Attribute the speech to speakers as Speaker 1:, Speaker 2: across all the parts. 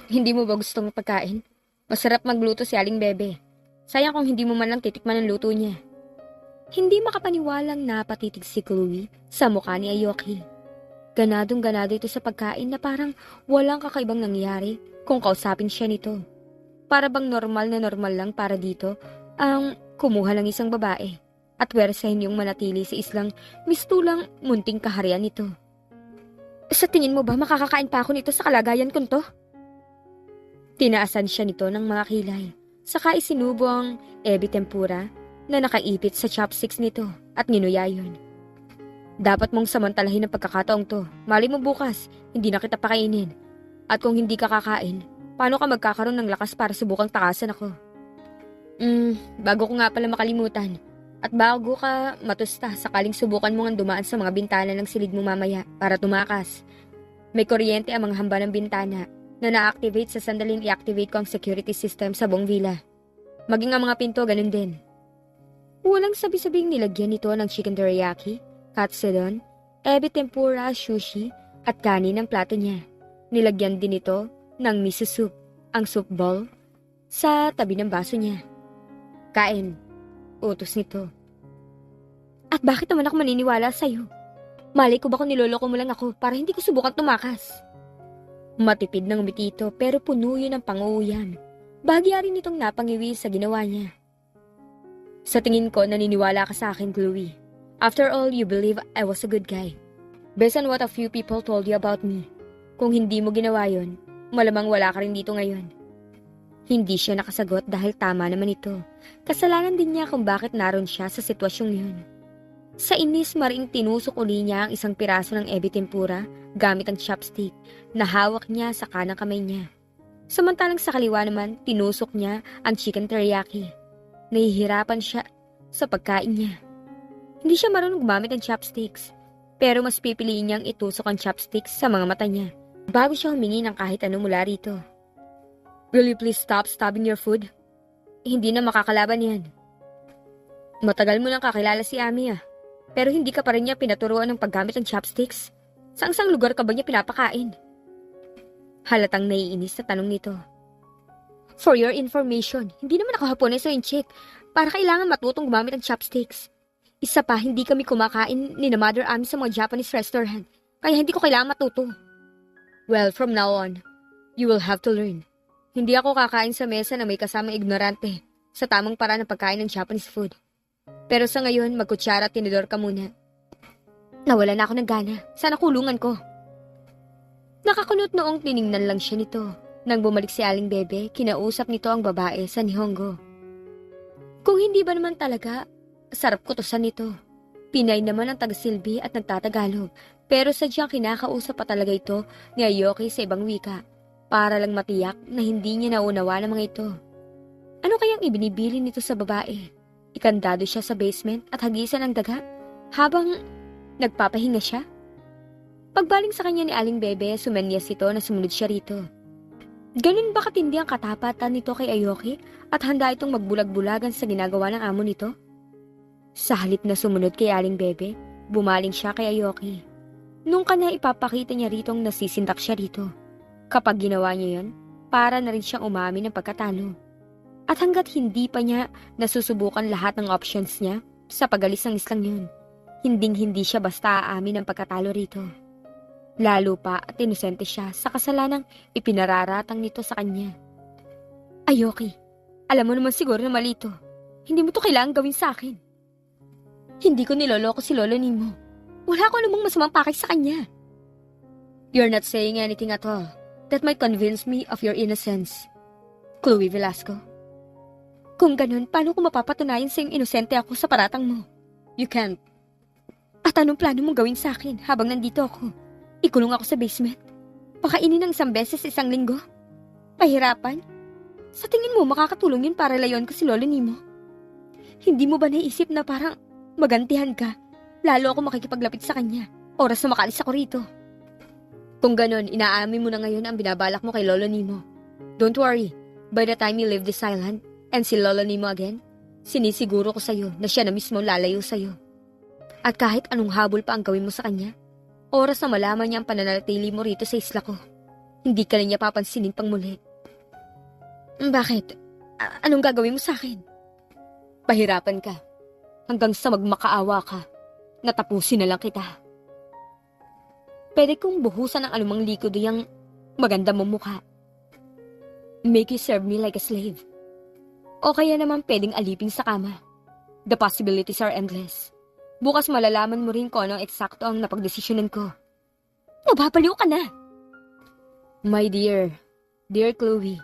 Speaker 1: Hindi mo ba gustong pagkain? Masarap magluto si Aling Bebe. Sayang kung hindi mo man lang titikman ang luto niya. Hindi makapaniwalang napatitig si Chloe sa mukha ni Aoki. Ganadong-ganado ito sa pagkain na parang walang kakaibang nangyari kung kausapin siya nito. Para bang normal na normal lang para dito ang kumuha ng isang babae at wersahin yung manatili sa islang mistulang munting kaharian nito. Sa tingin mo ba makakakain pa ako nito sa kalagayan ko to? Tinaasan siya nito ng mga kilay, saka isinubo ang ebi tempura na nakaipit sa chopsticks nito at nginuya yun. Dapat mong samantalahin ang pagkakataong to. Mali mo bukas, hindi na kita pakainin. At kung hindi ka kakain, paano ka magkakaroon ng lakas para subukang takasan ako? Bago ko nga pala makalimutan. At bago ka matusta, sakaling subukan mo nga dumaan sa mga bintana ng silid mo mamaya para tumakas. May kuryente ang mga hamba ng bintana na na-activate sa sandaling i-activate ko ang security system sa buong villa. Maging ang mga pinto, ganun din. Walang sabi-sabing nilagyan nito ng chicken teriyaki, katsudon, ebi tempura, sushi, at kanin ng plato niya. Nilagyan din ito ng miso soup, ang soup bowl, sa tabi ng baso niya. Kain, utos nito. At bakit naman ako maniniwala sa'yo? Malay ko ba kung niloloko mo lang ako para hindi ko subukan tumakas? Matipid ng umiti ito pero puno yun ng panguuyan. Bahagya rin itong napangiwi sa ginawa niya. Sa tingin ko, naniniwala ka sa akin, Chloe. After all, you believe I was a good guy. Based on what a few people told you about me. Kung hindi mo ginawa yon, malamang wala ka rin dito ngayon. Hindi siya nakasagot dahil tama naman ito. Kasalanan din niya kung bakit naroon siya sa sitwasyong yun. Sa inis, maring tinusok uli niya ang isang piraso ng ebi tempura gamit ang chopstick na hawak niya sa kanang kamay niya. Samantalang sa kaliwa naman, tinusok niya ang chicken teriyaki. Nahihirapan siya sa pagkain niya. Hindi siya marunong gumamit ng chopsticks, pero mas pipiliin niyang itusok ang chopsticks sa mga mata niya bago siya humingi ng kahit ano mula rito. Will you please stop stabbing your food? Hindi na makakalaban yan. Matagal mo nang kakilala si Ami pero hindi ka pa rin niya pinaturuan ng paggamit ng chopsticks. Saang lugar ka ba niya pinapakain? Halatang naiinis sa tanong nito. For your information, hindi naman ako Hapones o Inchik para kailangan matutong gumamit ng chopsticks. Isa pa, hindi kami kumakain ni na Mother Ami sa mga Japanese restaurant, kaya hindi ko kailangan matuto. Well, from now on, you will have to learn. Hindi ako kakain sa mesa na may kasamang ignorante sa tamang paraan ng pagkain ng Japanese food. Pero sa ngayon, magkutsara at tinidor ka muna. Nawala na ako ng gana. Sana kulungan ko. Nakakunot noong tiningnan lang siya nito. Nang bumalik si Aling Bebe, kinausap nito ang babae sa Nihongo. Kung hindi ba naman talaga, sarap kutusan nito. Pinay naman ang tagasilbi at nagtatagalog, pero sadyang kinakausap pa talaga ito ni Aoki sa ibang wika, para lang matiyak na hindi niya naunawa ng mga ito. Ano kayang ibinibili nito sa babae? Ikandado siya sa basement at hagisan ang daga habang nagpapahinga siya? Pagbaling sa kanya ni Aling Bebe, sumenyas ito na sumunod siya rito. Ganun ba katindi ang katapatan nito kay Aoki at handa itong magbulag-bulagan sa ginagawa ng amo nito? Sa halip na sumunod kay Aling Bebe, bumaling siya kay Aoki. Nung kanya ipapakita niya ritong nasisindak siya rito. Kapag ginawa niya yon, para na rin siyang umamin ng pagkatalo. At hanggat hindi pa niya nasusubukan lahat ng options niya sa pagalis ng islang yun, hinding-hindi siya basta aamin ng pagkatalo rito. Lalo pa at inosente siya sa kasalanang ipinararatang nito sa kanya. Aoki, alam mo naman siguro na mali ito. Hindi mo to kailangan gawin sa akin. Hindi ko niloloko si Lolo Nimo. Wala ko namang masamang pakay sa kanya. You're not saying anything at all that might convince me of your innocence. Chloe Velasco. Kung ganun, paano ko mapapatunayan sa yung inosente ako sa paratang mo? You can't. At anong plano mong gawin sa akin habang nandito ako? Ikulong ako sa basement? Pakainin ng isang beses isang linggo? Pahirapan? Sa tingin mo makakatulong yun para layon ko si Lolo Nimo? Hindi mo ba naisip na parang magantihan ka? Lalo ako makikipaglapit sa kanya. Oras na makalis ako rito. Kung ganon, inaamin mo na ngayon ang binabalak mo kay Lolo Nimo. Don't worry. By the time you leave this island and see Lolo Nimo again, sinisiguro ko sa'yo na siya na mismo lalayo sa'yo. At kahit anong habol pa ang gawin mo sa kanya, oras na malaman niya ang pananatili mo rito sa isla ko, Hindi ka rin niya papansinin pang muli. Bakit? Anong gagawin mo sa akin? Pahirapan ka. Hanggang sa magmakaawa ka. Natapusin na lang kita. Pwede kong buhusan ng anumang likod yung maganda mong mukha. Make you serve me like a slave. O kaya naman pwedeng alipin sa kama. The possibilities are endless. Bukas malalaman mo rin kung anong eksakto ang napagdesisyonan ko. Nababaliw ka na! My dear Chloe,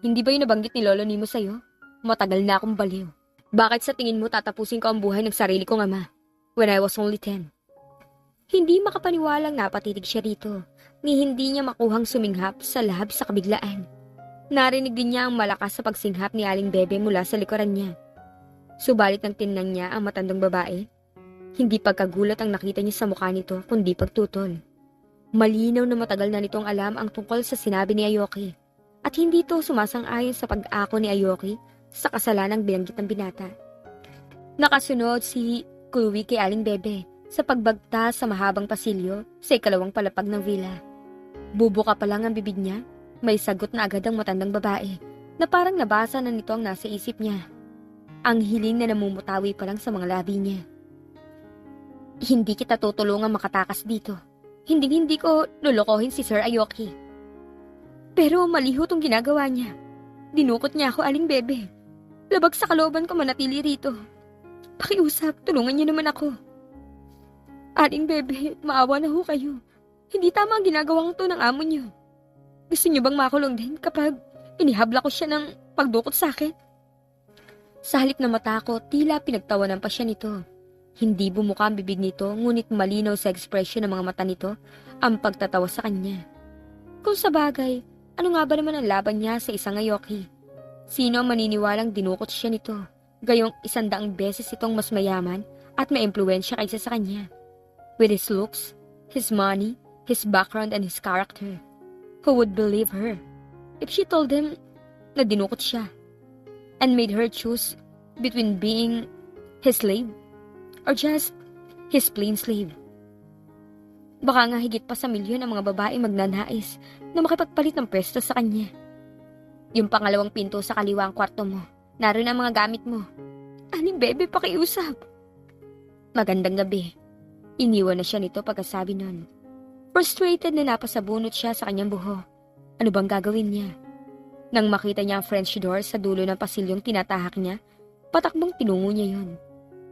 Speaker 1: hindi ba yung nabanggit ni Lolo Nimo sa'yo? Matagal na akong baliw. Bakit sa tingin mo tatapusin ko ang buhay ng sarili kong ama when I was only 10? Hindi makapaniwalang napatitig siya rito, ni hindi niya makuhang suminghap sa lahab sa kabiglaan. Narinig din niya ang malakas sa pagsinghap ni Aling Bebe mula sa likuran niya. Subalit nang tinnan niya ang matandang babae, hindi pagkagulat ang nakita niya sa mukha nito kundi pagtutol. Malinaw na matagal na nitong alam ang tungkol sa sinabi ni Aoki at hindi ito sumasang-ayon sa pag-ako ni Aoki sa kasalanang binanggit ng binata. Nakasunod si Chloe kay Aling Bebe sa pagbagta sa mahabang pasilyo sa ikalawang palapag ng villa. Bubuka pa lang ang bibig niya, may sagot na agad ang matandang babae na parang nabasa na nito ang nasa isip niya. Ang hiling na namumutawi pa lang sa mga labi niya. Hindi kita tutulungan makatakas dito. Hindi ko lulukohin si Sir Aoki. Pero maliho tong ginagawa niya. Dinukot niya ako, Aling Bebe. Labag sa kalooban ko manatili rito. Pakiusap, tulungan niyo naman ako. Aling Bebe, maawa na ho kayo. Hindi tama ang ginagawang to ng amo niyo. Gusto niyo bang makulong din kapag inihabla ko siya ng pagdukot sa akin? Sa halip na matakot, tila pinagtawanan pa siya nito. Hindi bumuka ang bibig nito, ngunit malinaw sa ekspresyon ng mga mata nito ang pagtatawa sa kanya. Kung sa bagay, ano nga ba naman ang laban niya sa isang Aoki? Sino ang maniniwalang dinukot siya nito? Gayong 100 beses itong mas mayaman at may impluwensya kaysa sa kanya. With his looks, his money, his background and his character. Who would believe her if she told him na dinukot siya and made her choose between being his slave or just his plain slave? Baka nga higit pa sa milyon ang mga babae magnanais na makipagpalit ng pwesto sa kanya. Yung pangalawang pinto sa kaliwa ang kwarto mo. Naroon ang mga gamit mo. Aling Bebe, pakiusap. Magandang gabi. Iniwan na siya nito pagkasabi nun. Frustrated na napasabunot siya sa kanyang buho. Ano bang gagawin niya? Nang makita niya ang French door sa dulo ng pasilyong tinatahak niya, patakbong tinungo niya yon.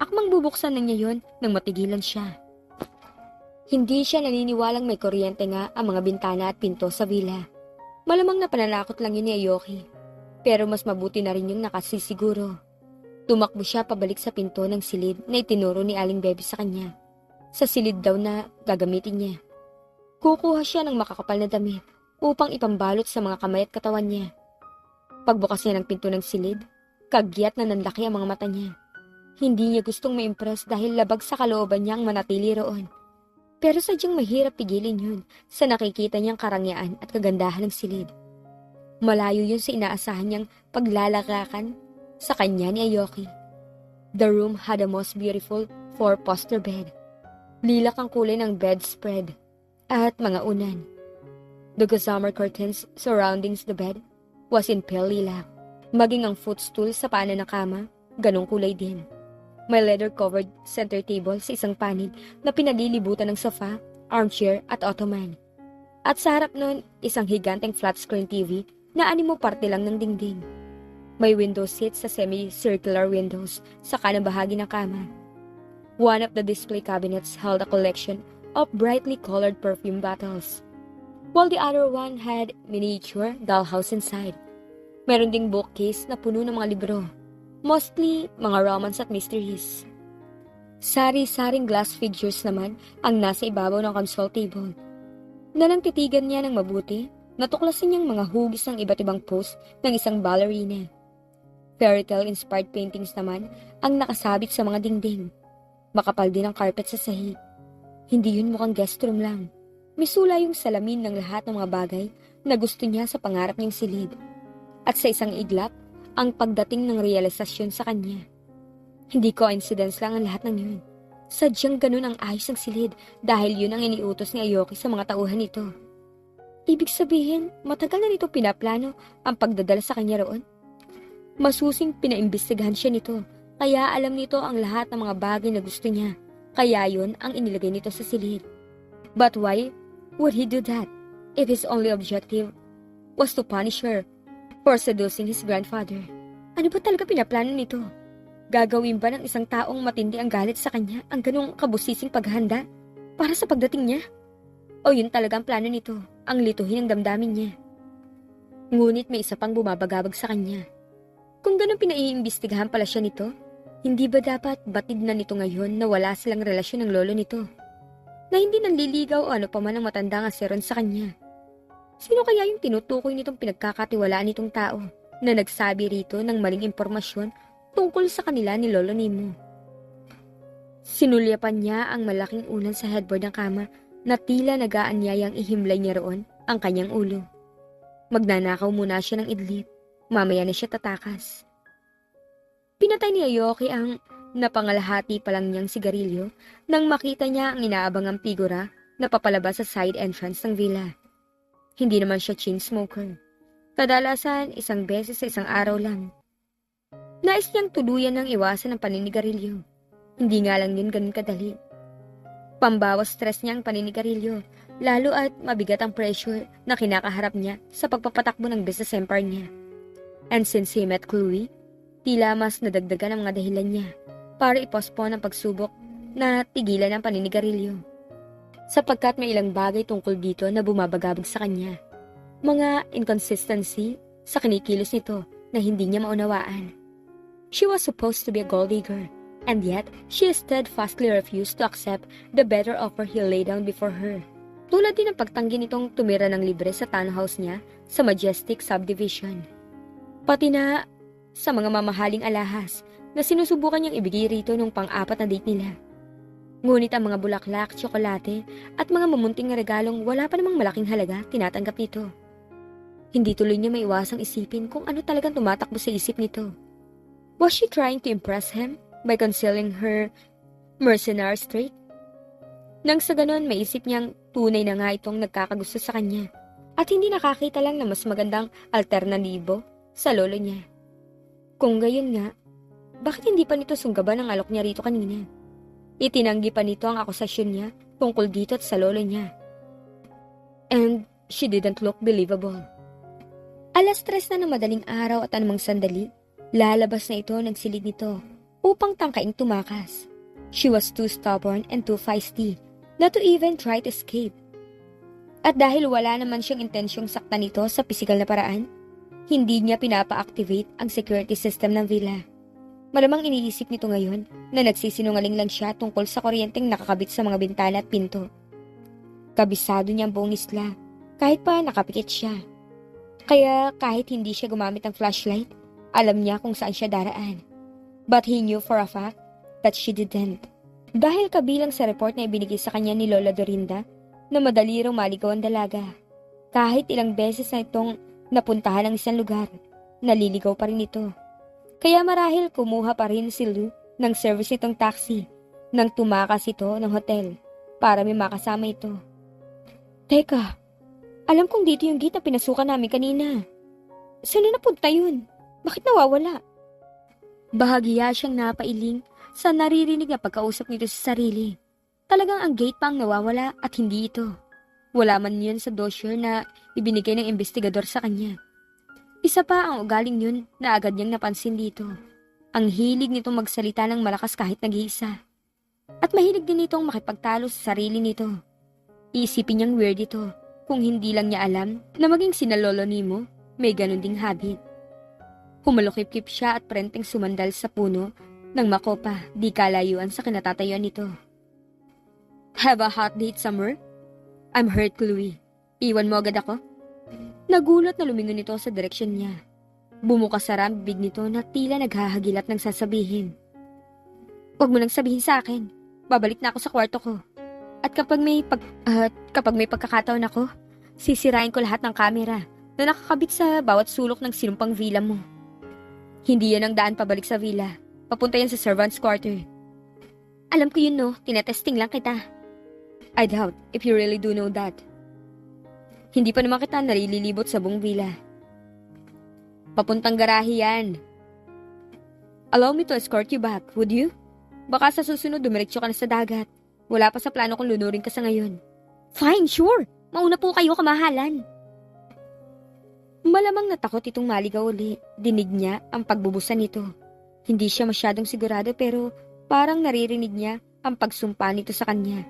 Speaker 1: Akmang bubuksan na niya yon nang matigilan siya. Hindi siya naniniwalang may kuryente nga ang mga bintana at pinto sa villa. Malamang na pananakot lang yun ni Aoki. Pero mas mabuti na rin yung nakasisiguro. Tumakbo siya pabalik sa pinto ng silid na itinuro ni Aling Bebe sa kanya. Sa silid daw na gagamitin niya. Kukuha siya ng makakapal na damit upang ipambalot sa mga kamay at katawan niya. Pagbukas niya ng pinto ng silid, kagyat na nanlaki ang mga mata niya. Hindi niya gustong ma-impress dahil labag sa kalooban niyang manatili roon. Pero sadyang mahirap pigilin yun sa nakikita niyang karangyaan at kagandahan ng silid. Malayo yun sa inaasahan niyang paglalakakan sa kanya ni Aoki. The room had a most beautiful 4-poster bed. Lilak ang kulay ng bedspread at mga unan. The gossamer curtains surrounding the bed was in pale lilac. Maging ang footstool sa paanan ng kama, ganong kulay din. May leather-covered center table sa isang panig na pinalilibutan ng sofa, armchair at ottoman. At sa harap nun, isang higanteng flat-screen TV na animo parte lang ng dingding. May window seat sa semi-circular windows sa kanang bahagi ng kama. One of the display cabinets held a collection of brightly colored perfume bottles, while the other one had miniature dollhouse inside. Meron ding bookcase na puno ng mga libro, mostly mga romance at mysteries. Sari-saring glass figures naman ang nasa ibabaw ng console table. Na nang titigan niya ng mabuti, natuklasan niyang mga hugis ng iba't ibang pose ng isang ballerina. Fairytale-inspired paintings naman ang nakasabit sa mga dingding. Makapal din ang carpet sa sahig. Hindi yun mukhang guest room lang. Misula yung salamin ng lahat ng mga bagay na gusto niya sa pangarap niyang silid. At sa isang iglap, ang pagdating ng realisasyon sa kanya. Hindi coincidence lang ang lahat ng yun. Sadyang ganun ang ayos ng silid dahil yun ang iniutos ni Aoki sa mga tauhan nito. Ibig sabihin, matagal na nito pinaplano ang pagdadala sa kanya roon. Masusing pinaimbestigahan siya nito, kaya alam nito ang lahat ng mga bagay na gusto niya. Kaya yun ang inilagay nito sa silid. But why would he do that if his only objective was to punish her for seducing his grandfather? Ano ba talaga pinaplano nito? Gagawin ba ng isang taong matindi ang galit sa kanya ang ganong kabusising paghahanda para sa pagdating niya? O yun talaga ang plano nito, ang lituhin ang damdamin niya? Ngunit may isa pang bumabagabag sa kanya. Kung ganun pinaiimbestigahan pala siya nito, hindi ba dapat batid na nito ngayon na wala silang relasyon ng lolo nito? Na hindi nanliligaw o ano pa man ang matanda nga si Ron sa kanya? Sino kaya yung tinutukoy nitong pinagkakatiwalaan nitong tao na nagsabi rito ng maling impormasyon tungkol sa kanila ni Lolo Nimo? Sinulyapan niya ang malaking unan sa headboard ng kama na tila nag-aanyayang ihimlay niya roon ang kanyang ulo. Magnanakaw muna siya ng idlip, mamaya na siya tatakas. Pinatay ni Aoki ang napangalahati pa lang niyang sigarilyo nang makita niya ang inaabangang figura na papalabas sa side entrance ng villa. Hindi naman siya chain smoker. Kadalasan, isang beses sa isang araw lang. Nais niyang tuluyan ng iwasan ang paninigarilyo. Hindi nga lang yun ganun kadali. Pambawas stress niya ang paninigarilyo, lalo at mabigat ang pressure na kinakaharap niya sa pagpapatakbo ng business empire niya. And since he met Chloe, tila mas nadagdagan ang mga dahilan niya para i-postpone ang pagsubok na tigilan ang paninigarilyo. Sapagkat may ilang bagay tungkol dito na bumabagabag sa kanya. Mga inconsistency sa kinikilos nito na hindi niya maunawaan. She was supposed to be a gold digger, and yet she steadfastly refused to accept the better offer he laid down before her. Tulad din ng pagtanggi nitong tumira ng libre sa townhouse niya sa Majestic Subdivision. Pati na sa mga mamahaling alahas na sinusubukan niyang ibigay rito nung pang-apat na date nila. Ngunit ang mga bulaklak, tsokolate at mga mamunting regalong wala pa namang malaking halaga tinatanggap nito. Hindi tuloy niya maiwasang isipin kung ano talagang tumatakbo sa isip nito. Was she trying to impress him by concealing her mercenary streak? Nang sa ganon, maisip niyang tunay na nga itong nagkakagusto sa kanya at hindi nakakita lang na mas magandang alternatibo sa lolo niya. Kung gayon nga, bakit hindi pa nito sunggaban ang alok niya rito kanina? Itinanggi pa nito ang akusasyon niya tungkol dito at sa lolo niya. And she didn't look believable. 3:00 na ng madaling araw at anumang sandali, lalabas na ito ng silid nito upang tangkaing tumakas. She was too stubborn and too feisty not to even try to escape. At dahil wala naman siyang intensyong saktan nito sa pisikal na paraan, hindi niya pinapa-activate ang security system ng villa. Malamang iniisip nito ngayon na nagsisinungaling lang siya tungkol sa kuryenteng nakakabit sa mga bintana at pinto. Kabisado niya ang buong isla, kahit pa nakapikit siya. Kaya kahit hindi siya gumamit ng flashlight, alam niya kung saan siya daraan. But he knew for a fact that she didn't. Dahil kabilang sa report na ibinigay sa kanya ni Lola Dorinda na madali raw maligaw ang dalaga. Kahit ilang beses na itong napuntahan ang isang lugar, naliligaw pa rin ito. Kaya marahil kumuha pa rin si Lou ng service nitong taxi nang tumakas ito ng hotel para may makasama ito. Teka, alam kong dito yung gate na pinasukan namin kanina. Saan na napunta yun? Bakit nawawala? Bahagya siyang napailing sa naririnig na pagkausap nito sa sarili. Talagang ang gate pa ang nawawala at hindi ito. Wala man yun sa dossier na ibinigay ng investigador sa kanya. Isa pa ang ugaling yun na agad niyang napansin dito. Ang hilig nitong magsalita ng malakas kahit nag-iisa. At mahilig din nitong makipagtalo sa sarili nito. Iisipin niyang weird ito kung hindi lang niya alam na maging sina Lolo Nimo may ganun ding habit. Humalukip-kip siya at prenteng sumandal sa puno ng makopa di kalayuan sa kinatatayuan nito. Have a hot date somewhere? I'm hurt, Chloe. Iwan mo agad ako? Nagulat na lumingon ito sa direksyon niya. Bumukas sa bibig nito na tila naghahagilat ng sasabihin. Huwag mo nang sabihin sa akin. Babalik na ako sa kwarto ko. At kapag may pagkakataon ako, sisirain ko lahat ng kamera na nakakabit sa bawat sulok ng sinumpang villa mo. Hindi yan ang daan pabalik sa villa. Papunta yan sa servant's quarter. Alam ko yun, no. Tinetesting lang kita. I doubt if you really do know that. Hindi pa naman kita nalilibot sa buong villa. Papuntang garahe yan. Allow me to escort you back, would you? Baka sa susunod dumiretso ka na sa dagat. Wala pa sa plano kung lunurin ka sa ngayon. Fine, sure. Mauna po kayo, kamahalan. Malamang natakot itong maligaw uli. Dinig niya ang pagbubusan nito. Hindi siya masyadong sigurado pero parang naririnig niya ang pagsumpa nito sa kanya.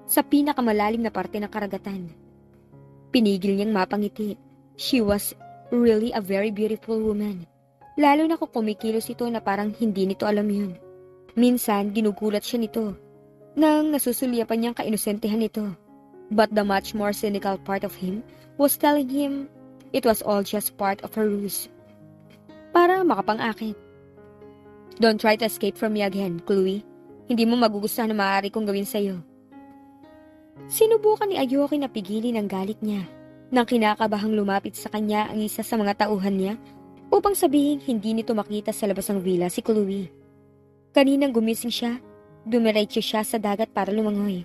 Speaker 1: Sa pinakamalalim na parte ng karagatan. Pinigil niyang mapangiti. She was really a very beautiful woman. Lalo na kung kumikilos ito na parang hindi nito alam yun. Minsan, ginugulat siya nito nang nasusulyapan niyang kainosentihan nito. But the much more cynical part of him was telling him it was all just part of her ruse. Para makapang-akit. Don't try to escape from me again, Chloe. Hindi mo magugustuhan na maaari kong gawin sa'yo. Sinubukan ni Aoki na pigilin ang galit niya nang kinakabahang lumapit sa kanya ang isa sa mga tauhan niya upang sabihin hindi nito makita sa labas ng villa si Chloe. Kaninang gumising siya, dumiretso siya sa dagat para lumangoy.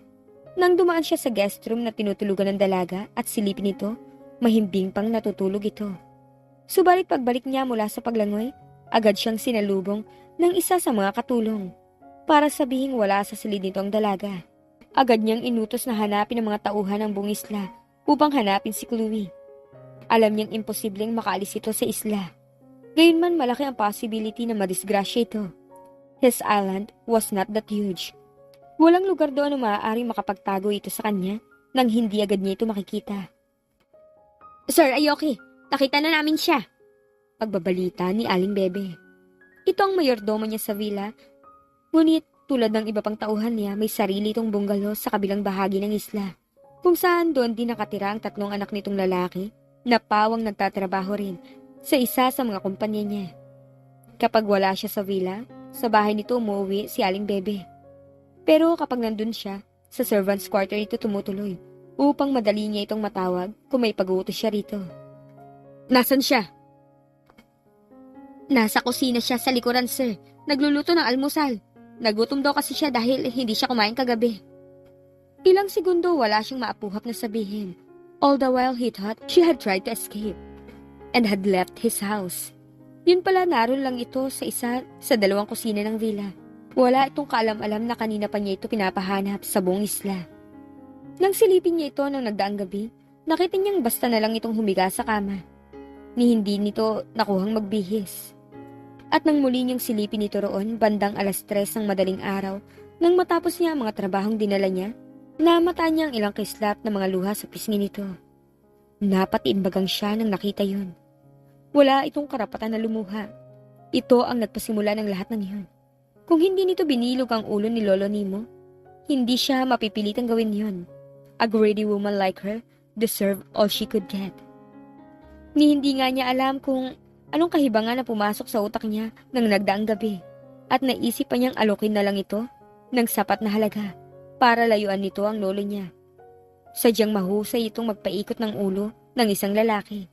Speaker 1: Nang dumaan siya sa guest room na tinutulugan ng dalaga at silipin nito, mahimbing pang natutulog ito. Subalit pagbalik niya mula sa paglangoy, agad siyang sinalubong ng isa sa mga katulong para sabihing wala sa silid nito ang dalaga. Agad niyang inutos na hanapin ang mga tauhan ng buong isla upang hanapin si Chloe. Alam niyang imposibleng makaalis ito sa isla. Gayunman malaki ang possibility na madisgrasya ito. His island was not that huge. Walang lugar doon na maaaring makapagtago ito sa kanya nang hindi agad niya ito makikita. Sir Aoki, nakita na namin siya. Pagbabalita ni Aling Bebe. Ito ang mayordomo niya sa villa, ngunit tulad ng iba pang tauhan niya, may sarili itong bungalow sa kabilang bahagi ng isla, kung saan doon din nakatira ang 3 anak nitong lalaki na pawang nagtatrabaho rin sa isa sa mga kumpanya niya. Kapag wala siya sa villa, sa bahay nito umuwi si Aling Bebe. Pero kapag nandun siya, sa servant's quarter ito tumutuloy upang madali niya itong matawag kung may pag-uutos siya rito. Nasaan siya? Nasa kusina siya sa likuran, sir. Nagluluto ng almusal. Nagutom daw kasi siya dahil hindi siya kumain kagabi. Ilang segundo wala siyang maapuhap na sabihin. All the while he thought she had tried to escape and had left his house. Yun pala naroon lang ito sa isa sa 2 kusina ng villa. Wala itong kaalam-alam na kanina pa niya ito pinapahanap sa buong isla. Nang silipin niya ito nang nagdaang gabi, nakita niyang basta na lang itong humiga sa kama. Ni hindi nito nakuhang magbihis. At nang muli niyang silipin ito roon, bandang 3:00 ng madaling araw, nang matapos niya ang mga trabahong dinala niya, namata niya ang ilang kislap na mga luha sa pisngi nito. Napatiimbagang siya nang nakita yun. Wala itong karapatan na lumuha. Ito ang nagpasimula ng lahat ng iyon. Kung hindi nito binilog ang ulo ni Lolo Nimo, hindi siya mapipilitang gawin yun. A greedy woman like her deserved all she could get. Ni hindi nga niya alam kung anong kahibangan na pumasok sa utak niya nang nagdaang gabi at naisip pa niyang alokin na lang ito ng sapat na halaga para layuan nito ang lolo niya. Sadyang mahusay itong magpaikot ng ulo ng isang lalaki.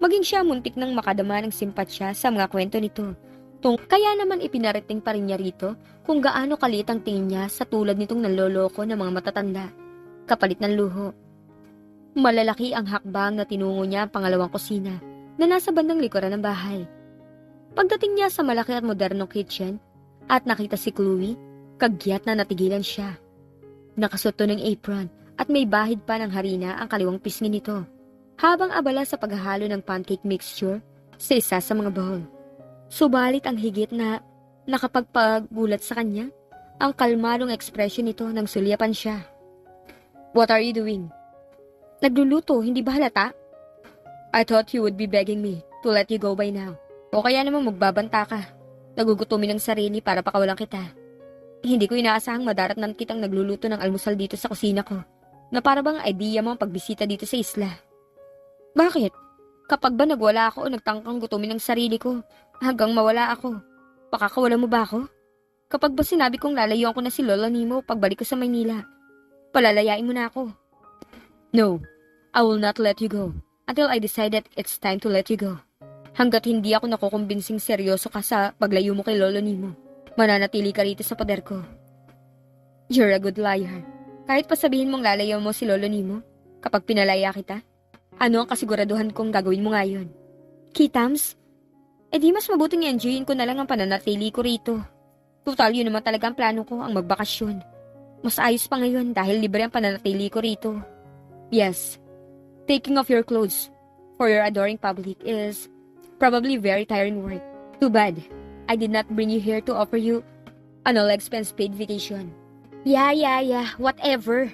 Speaker 1: Maging siya muntik nang makadama ng simpatsya sa mga kwento nito. Kaya naman ipinarating pa rin niya rito kung gaano kalit ang tingin niya sa tulad nitong nanloloko ng mga matatanda, kapalit ng luho. Malalaki ang hakbang na tinungo niya ang pangalawang kusina na nasa bandang likuran ng bahay. Pagdating niya sa malaki at modernong kitchen at nakita si Chloe, kagyat na natigilan siya. Nakasuot ng apron at may bahid pa ng harina ang kaliwang pisngi nito, habang abala sa paghahalo ng pancake mixture sa isa sa mga bowl. Subalit ang higit na nakapagpagulat sa kanya, ang kalmadong ekspresyon nito nang sulyapan siya. What are you doing? Nagluluto, hindi ba halata? I thought you would be begging me to let you go by now. O kaya naman magbabanta ka. Nagugutumin ng sarili para pakawalan kita. Hindi ko inaasahang madaratnan kitang nagluluto ng almusal dito sa kusina ko, na para bang idea mo ang pagbisita dito sa isla. Bakit? Kapag ba nagwala ako o nagtangkang gutumin ng sarili ko, hanggang mawala ako, pakakawala mo ba ako? Kapag ba sinabi kong lalayuan ko na si Lola Nimo pagbalik ko sa Maynila, palalayain mo na ako. No, I will not let you go until I decide that it's time to let you go. Hanggat hindi ako nakukumbinsing seryoso ka sa paglayo mo kay Lolo Nimo, mananatili ka rito sa pader ko. You're a good liar. Kahit pa sabihin mong lalayo mo si Lolo Nimo, kapag pinalaya kita, Ano ang kasiguraduhan kong gagawin mo ngayon? Kitams? Di mas mabuting enjoyin ko na lang ang pananatili ko rito. Total, yun naman talaga ang plano ko, ang magbakasyon. Mas ayos pa ngayon dahil libre ang pananatili ko rito. Yes, taking off your clothes for your adoring public is probably very tiring work. Too bad, I did not bring you here to offer you an all-expense paid vacation. Yeah, whatever.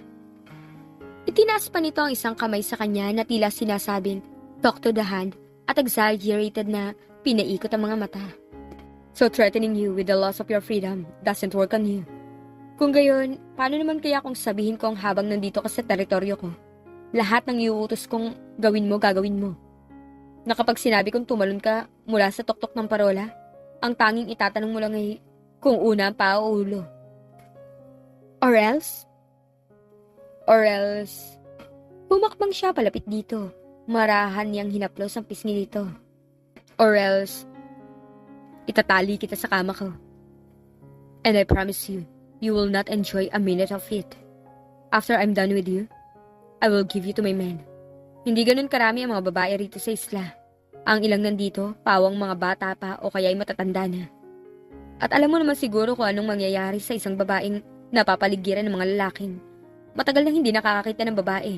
Speaker 1: Itinaas pa nito ang isang kamay sa kanya na tila sinasabing, talk to the hand, at exaggerated na pinaikot ang mga mata. So threatening you with the loss of your freedom doesn't work on you. Kung gayon, paano naman kaya kung sabihin kong habang nandito ka sa teritoryo ko, lahat ng iuutos kong gawin mo, gagawin mo. Na kapag sinabi kong tumalon ka mula sa tuktok ng parola, ang tanging itatanong mo lang ay kung una ang paa o ulo. Or else, pumakbang siya palapit dito. Marahan niyang hinaplos ang pisngi nito. Or else, itatali kita sa kama ko. And I promise you, you will not enjoy a minute of it. After I'm done with you, I will give you to my man. Hindi ganun karami ang mga babae rito sa isla. Ang ilang nandito, pawang mga bata pa o kaya'y matatanda na. At alam mo naman siguro kung anong mangyayari sa isang babaeng napapaligiran ng mga lalaking matagal nang hindi nakakakita ng babae.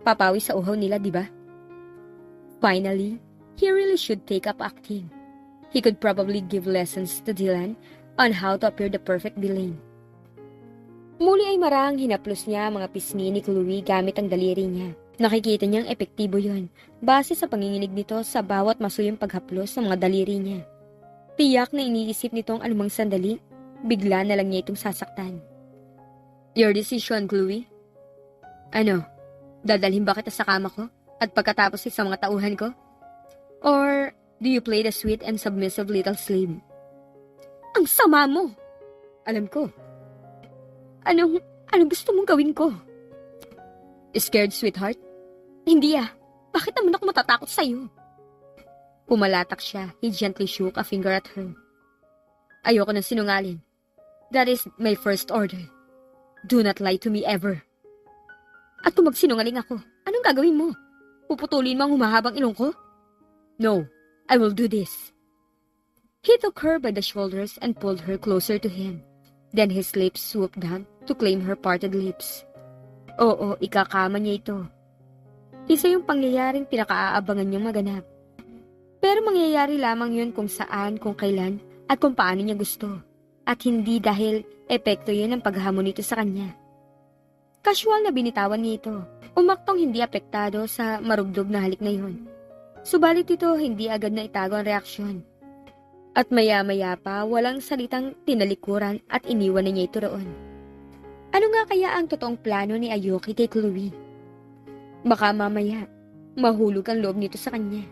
Speaker 1: Papawi sa uhaw nila, di ba? Finally, he really should take up acting. He could probably give lessons to Dylan on how to appear the perfect villain. Muli ay marahang hinaplos niya ang mga pisngi ni Chloe gamit ang daliri niya. Nakikita niyang epektibo yon base sa panginginig nito sa bawat masuyong paghaplos sa mga daliri niya. Tiyak na iniisip nitong anumang sandali, bigla na lang niya itong sasaktan. Your decision, Chloe? Ano? Dadalhin ba kita sa kama ko at pagkatapos sa mga tauhan ko? Or do you play the sweet and submissive little slave? Ang sama mo! Alam ko. Anong gusto mong gawin ko? Scared, sweetheart? Hindi Bakit naman ako matatakot sa'yo? Pumalatak siya. He gently shook a finger at her. Ayoko ng sinungaling. That is my first order. Do not lie to me ever. At kung magsinungaling ako, anong gagawin mo? Puputulin mo ang humahabang ilong ko? No, I will do this. He took her by the shoulders and pulled her closer to him. Then his lips swooped down to claim her parted lips. Oo, ikakama niya ito. Isa yung pangyayaring pinakaaabangan niyang maganap. Pero mangyayari lamang yun kung saan, kung kailan, at kung paano niya gusto. At hindi dahil epekto yun ang paghamon nito sa kanya. Casual na binitawan niya ito. Umaktong hindi apektado sa marubdob na halik na yun. Subalit ito hindi agad na itago ang reaksyon. At maya-maya pa walang salitang tinalikuran at iniwan na niya ito roon. Ano nga kaya ang totoong plano ni Aoki kay Chloe? Baka mamaya mahulog ang loob nito sa kanya.